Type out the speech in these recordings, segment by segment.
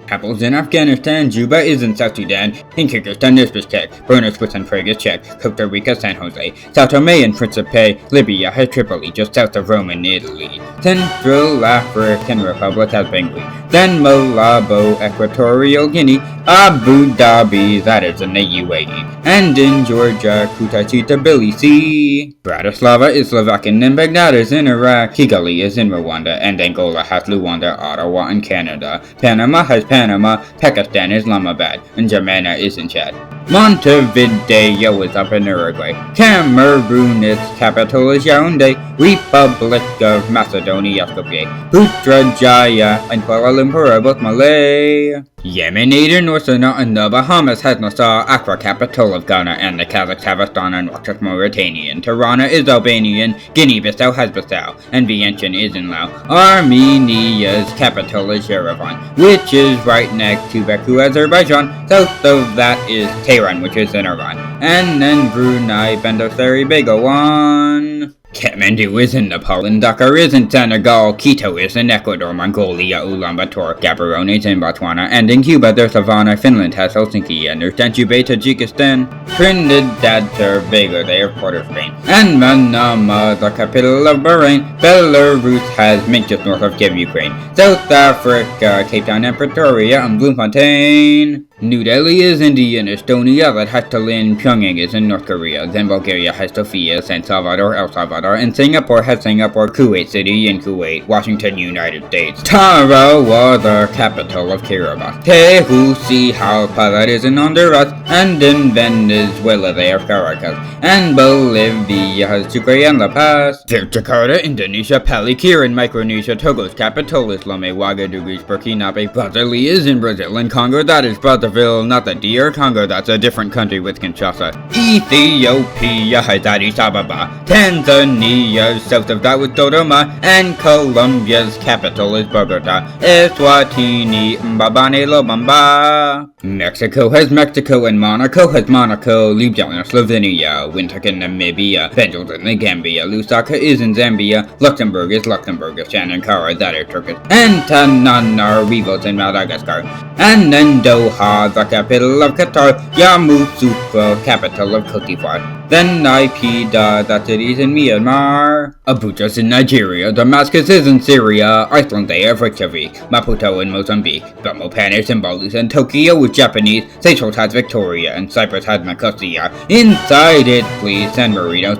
Apples in Afghanistan, Juba is in South Sudan, in Kyrgyzstan is Bishkek, Brno Swiss and Prague is Czech, Costa Rica San Jose, Sao Tome and Principe, Libya has Tripoli just south of Rome in Italy, Central African Republic has Bangui, then Malabo, Equatorial Guinea, Abu Dhabi, that is in the UAE, and in Georgia, Kutaisi Tbilisi. Bratislava is Slovakian and Baghdad is in Iraq, Kigali is in Rwanda, and Angola has Luanda, Ottawa, and Canada. Panama has Panama, Pakistan is Islamabad, and Jamena is in Chad. Montevideo is up in Uruguay. Cameroon, its capital is Yaoundé. Republic of Macedonia, Skopje. Putrajaya and Kuala Lumpur are both Malay. Yemen, Aden, North Sudan, and the Bahamas has Nassau, Accra, capital of Ghana, and the Kazakh, Astana, and Nouakchott, Mauritanian. Tirana is Albanian, Guinea-Bissau has Bissau, and Vientiane is in Laos. Armenia's capital is Yerevan, which is right next to Baku, Azerbaijan. South of that is Tehran, which is in Iran. And then Brunei, Bandar-Seri Begawan. Kathmandu is in Nepal, and Dakar is in Senegal, Quito is in Ecuador, Mongolia, Ulaanbaatar, Gaborone is in Botswana, and in Cuba there's Havana, Finland has Helsinki, and there's Djibouti, Tajikistan, Trinidad, Tobago, the airport of Spain, and Manama, the capital of Bahrain. Belarus has Minsk just north of Kiev, Ukraine, South Africa, Cape Town and Pretoria, and Bloemfontein. New Delhi is India, and Estonia that has Tallinn, Pyongyang is in North Korea, then Bulgaria has Sofia, San Salvador, El Salvador, and Singapore has Singapore, Kuwait City in Kuwait, Washington, United States. Tarawa, the capital of Kiribati. Tegucigalpa, that is in Honduras, and in Venezuela they have Caracas, and Bolivia has Sucre and La Paz. Jakarta, Indonesia, Palikir in Micronesia, Togo's capital is Lome, Ouagadougou, Burkinabe, Brazzaville is in Brazil, and Congo that is Brazzaville, not the DR Congo, that's a different country with Kinshasa. Ethiopia has Addis Ababa, Tanzania south of that with Dodoma, and Colombia's capital is Bogota. Eswatini, Mbabane, Lobamba. Mexico has Mexico, and Monaco has Monaco, Ljubljana, Slovenia, Windhoek in Namibia, Banjul in the Gambia, Lusaka is in Zambia, Luxembourg is Luxembourgish, and Ankara that is Turkish, and Antanarivo in Madagascar, and then Doha, the capital of Qatar, Yamoussoukro, capital of Cote d'Ivoire. Then Naypyidaw, that it is in Myanmar. Abuja is in Nigeria, Damascus is in Syria, Iceland they have Reykjavik, Maputo in Mozambique, Belmopan is in Belize, and Tokyo with Japanese, Seychelles has Victoria, and Cyprus has Nicosia. Inside Italy, San Marino,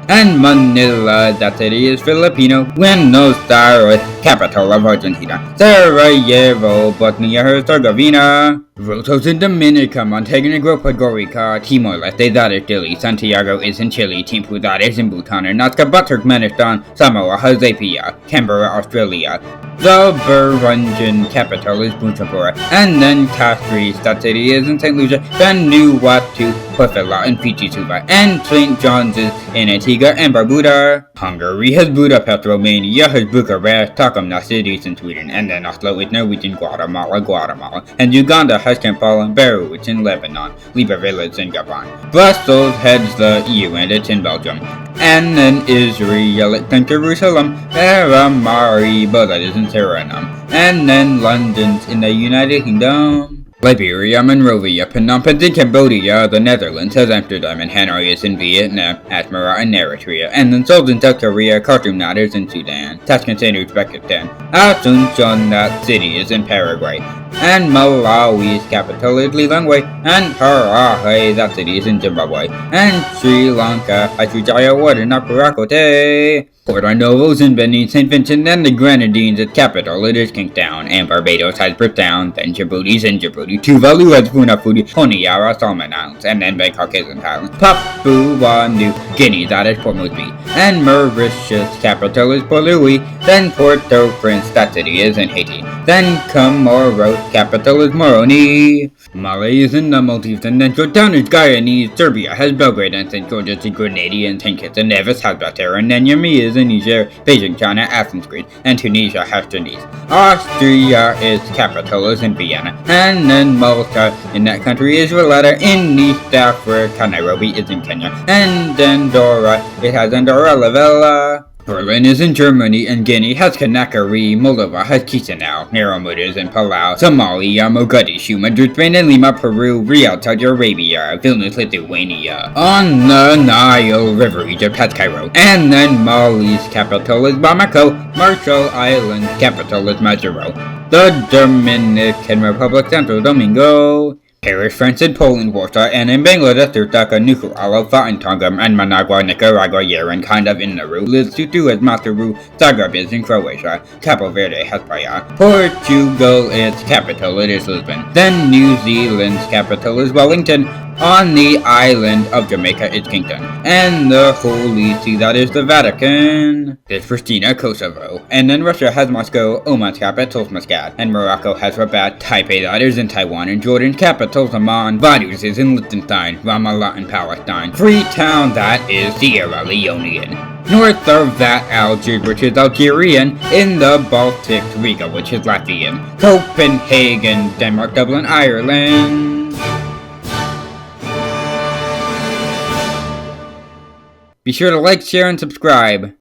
and Manila, that city is Filipino, Buenos Aires, capital of Argentina, Sarajevo, Bosnia-Herzegovina. Rotos in Dominica, Montenegro, Podgorica, Timor-Leste, that is Dili, Santiago is in Chile, Thimphu that is in Bhutan, and Nazca, Turkmenistan, Samoa has Apia, Canberra, Australia. The Burundian capital is Bujumbura, and then Castries, that city is in St. Lucia, Vanuatu, Portela, and Fiji Suva, and St. John's is in Antigua and Barbuda. Hungary has Budapest, Romania has Bucharest, Stockholm cities in Sweden, and then Oslo is Norwegian, Guatemala, and Uganda has Kampala and Beirut in Lebanon, Libreville is in Gabon. Brussels heads the EU and it's in Belgium, and then Israel it's in Jerusalem, Paramaribo that is in Suriname, and then London's in the United Kingdom. Liberia, Monrovia, Phnom Penh in Cambodia, the Netherlands has Amsterdam, and Hanoi is in Vietnam, Asmara in Eritrea, and then Seoul in South Korea, Khartoum that is in Sudan, Tashkent in Uzbekistan, Asunción that city is in Paraguay, and Malawi's capital is Lilongwe, and Harare that city is in Zimbabwe, and Sri Lanka has Sriwijaya Water in Apurakote. Porto Novo's in Benin, St. Vincent and the Grenadines, its capital it is Kingstown, and Barbados has Bridgetown, then Djibouti's in Djibouti, Tuvalu has Funafuti, Honiara, Solomon Islands, and then Bangkok is in Thailand, Papua New Guinea that is Port Moresby, and Mauritius capital is Port Louis, then Port-au-Prince that city is in Haiti, then Comoros capital is Moroni, Mali is in the Maldives, and then Georgetown is Guyanese, Serbia has Belgrade, and St. George is Grenada, and St. Kitts and Nevis has Bahtera, and then Yami is in Niger, Beijing, China, Athens, Greece, and Tunisia has Tunis. Austria, its capital is in Vienna, and then Malta in that country is Valletta, in East Africa, Nairobi is in Kenya, and Andorra, it has Adnorra la Vella. Berlin is in Germany, and Guinea has Conakry, Moldova has Chisinau, Naromud is in Palau, Somalia, Mogadishu, Madrid, Spain, and Lima, Peru, Riyadh, Saudi Arabia, Vilnius, Lithuania. On the Nile River, Egypt has Cairo, and then Mali's capital is Bamako, Marshall Islands' capital is Majuro, the Dominican Republic, Santo Domingo, Paris, France, and Poland, Warsaw, and in Bangladesh, there's Dhaka, Nuku'ala, Tongam, and Managua, Nicaragua, Yerevan, kind of in Nauru, Lesotho is Maturu, Zagreb is in Croatia, Cabo Verde has Praia, Portugal, its capital, it is Lisbon, then New Zealand's capital is Wellington, on the island of Jamaica is Kingston, and the Holy See, that is the Vatican, there's Pristina, Kosovo, and then Russia has Moscow, Oman's capital is Muscat, and Morocco has Rabat, Taipei, that is in Taiwan, and Jordan's capital is Amman, Vaduz is in Liechtenstein, Ramallah in Palestine, Freetown, that is Sierra Leonean. North of that, Algiers, which is Algerian, in the Baltic, Riga, which is Latvian, Copenhagen, Denmark, Dublin, Ireland. Be sure to like, share, and subscribe.